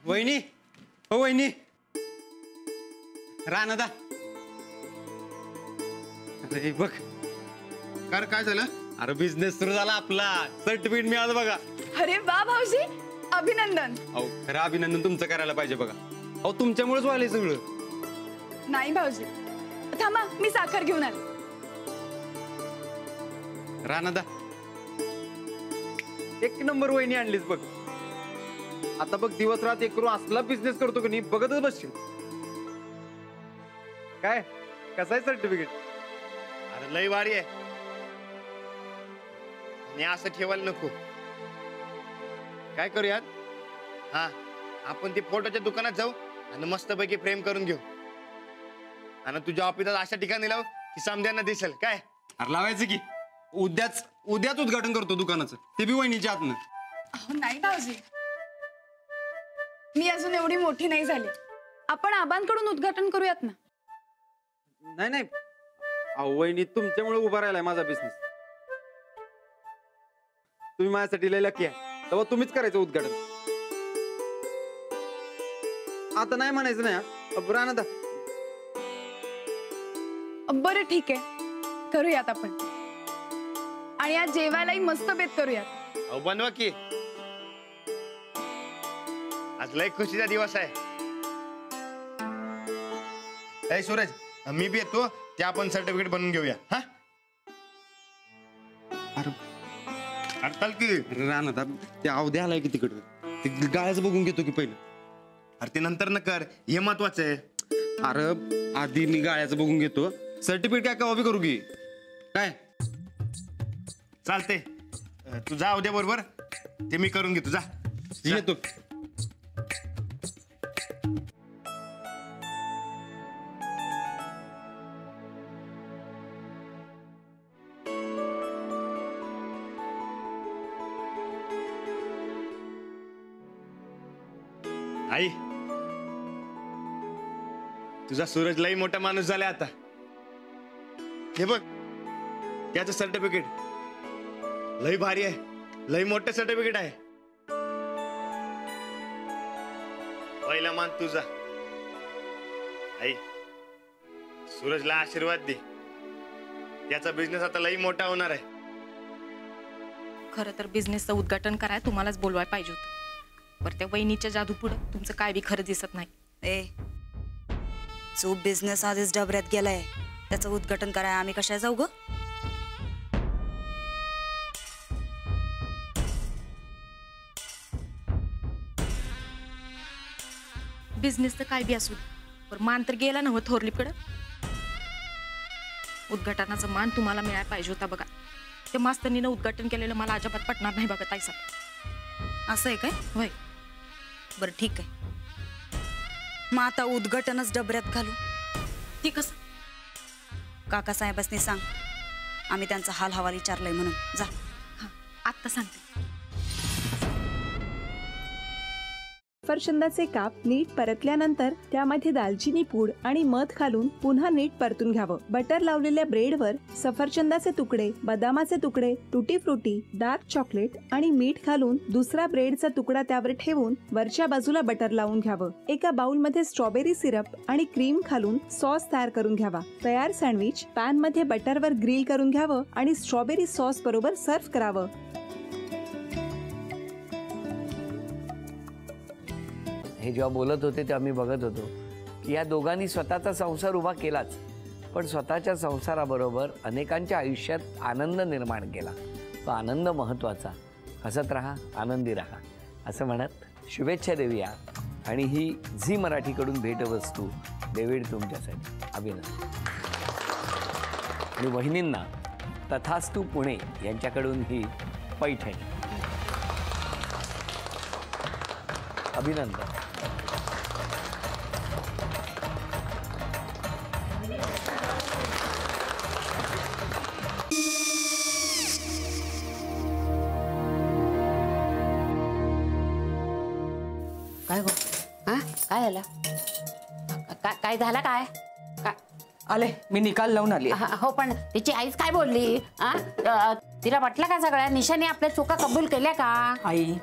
वहिनी, हो वहिनी, रानदा. अरे बघ, कार काय झालं? अरे बिझनेस सुरू झाला आपला, सर्टिफिकेट मिळालं बघा. अरे वा भाऊजी, अभिनंदन. अहो खरं अभिनंदन तुमचं करायला पाहिजे बघा. अहो तुमच्यामुळेच व्हायलंय सगळं. नाही भाऊजी, थांबा मी साखर घेऊन आले. रानदा, एक नंबर वहिनी आणलीच बघ. आता बघ दिवस रात एक करू असला बिझनेस करतो की नाही बघतच बसशील. काय कसं आहे सर्टिफिकेट? अरे लय भारी आहे. आणि असं ठेवायला नको. काय करूयात? हा, आपण ती फोटोच्या दुकानात जाऊ आणि मस्तपैकी फ्रेम करून घेऊ आणि तुझ्या ऑफिसात अशा ठिकाणी लावू की समद्यांना दिसेल. काय अरे लावायचं की उद्याच उद्घाटन करतो दुकानाचं, ते बी वहिनीच्या हातनं. अहो नाही भाऊजी, मी अजून एवढी मोठी नाही झाली. आपण आबांकडून उद्घाटन करूयात ना. नाही नाही, अहो वहिनी तुमच्यामुळे उभा राहिलाय माझा बिझनेस. तुम्ही माझ्यासाठी लय लकी आहे, तेव्हा तुम्हीच करायचं उद्घाटन. आता नाही म्हणायचं नाही. रानदा, बरं ठीक आहे, करूयात आपण. आणि आज जेवायलाही मस्त बेत करूयात. अहो बनवा की, आज लय खुशीचा दिवस आहे. ए सूरज, मी बी येतो, ते आपण सर्टिफिकेट बनवून घेऊया. हा अरे चल की. रानदा, ते अवध्या आलाय की तिकडं, ते गाळ्याचं बघून घेतो की पहिलं. अरे ते नंतर न कर, हे महत्वाचं आहे. अरे आधी मी गाळ्याचं बघून घेतो, सर्टिफिकेट काय कवा बी करू की. काय चालते, तू जा उद्या बरोबर, ते मी करून घेतो. जा येतो. आई, तुझा सूरज लई मोठा माणूस झाला आता. हे बघ, त्याचं सर्टिफिकेट लई भारी आहे, लई मोठं सर्टिफिकेट आहे. पहिला मान तुझा. आई, सूरजला आशीर्वाद दे, त्याचा बिझनेस आता लई मोठा होणार आहे. खरं तर बिझनेसचं उद्घाटन करायला तुम्हालाच बोलवायला पाहिजे होतं, बरं त्या वहिनीच्या जादू पुढं तुमचं काय बी खरं दिसत नाही. जो बिझनेस आधीच डबऱ्यात गेलाय त्याचं उद्घाटन करायला आम्ही कशा जाऊ ग? बिझनेस तर काय बी असू, पण मान तर गेला नव्हतं थोरलीकडं. उद्घाटनाचा मान तुम्हाला मिळायला पाहिजे होता बघा. ते मास्तरनीनं उद्घाटन केलेलं मला अजिबात पटणार नाही बघा ताईसा. असं आहे काय? होय. बरं ठीक आहे, मग आता उद्घाटनच डबऱ्यात घालू. ती कसं? काका साहेबांनी सांग, आम्ही त्यांचा हाल हवाल विचारलाय म्हणून. जा. हां, आत्ता सांगते. सफरचंदाचे काप नीट परतल्यानंतर त्यामध्ये दालचिनी पूड आणि मध घालून पुन्हा नीट परतून घ्यावं. बटर लावलेल्या ब्रेडवर सफरचंदाचे तुकडे, बदामाचे तुकडे, टुटी फ्रुटी, डार्क चॉकलेट आणि मीठ घालून दुसरा ब्रेडचा तुकडा त्यावर ठेवून वरच्या बाजूला बटर लावून घ्यावं. एका बाउलमध्ये स्ट्रॉबेरी सिरप आणि क्रीम घालून सॉस तयार करून घ्यावा. तयार सँडविच पॅन मध्ये बटरवर ग्रिल करून घ्यावं आणि स्ट्रॉबेरी सॉस बरोबर सर्व्ह करावं. हे जेव्हा बोलत होते तेव्हा मी बघत होतो की या दोघांनी स्वतःचा संसार उभा केलाच, पण स्वतःच्या संसाराबरोबर अनेकांच्या आयुष्यात आनंद निर्माण केला. तो आनंद महत्त्वाचा. हसत राहा, आनंदी राहा असं म्हणत शुभेच्छा देऊया. आणि ही झी मराठीकडून भेटवस्तू डेव्हिड तुमच्यासाठी. अभिनंदन. आणि वहिनींना तथास्तू पुणे यांच्याकडून ही पैठणी. अभिनंदन. काय गो? हा काय झालं? काय झालं? काय आले मी निकाल लावून आली. हो, पण तिची आईच काय बोलली? तिला वाटलं का सगळ्या निशाने आपल्या चुका कबूल केल्या का? आई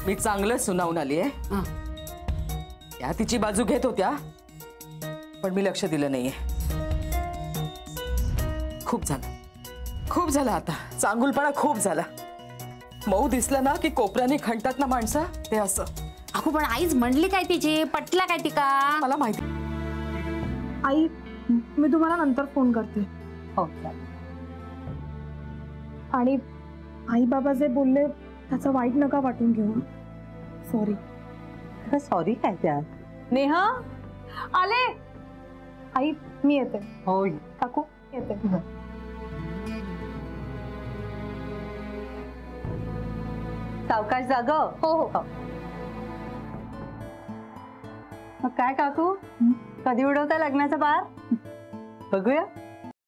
मी चांगलं सुनावून आली आहे. त्या तिची बाजू घेत होत्या, पण मी लक्ष दिलं नाहीये. खूप झालं आता. चांगुलपणा खूप झाला. मऊ दिसलं ना की कोपऱ्याने खणतात ना माणसं, ते असं. अगो पण आईच म्हणली काय तिची, पटला काय ती का? मला माहिती. आई मी तुम्हाला नंतर फोन करते. हो. आणि आई बाबा जे बोलले त्याचं वाईट नका वाटून घेऊ. सॉरी. सॉरी काय त्या? नेहा आले. आई मी येते. होय काकू येते. सावकाश जाग. हो हो. मग काय काकू, कधी उडवता लग्नाचा बार? बघूया.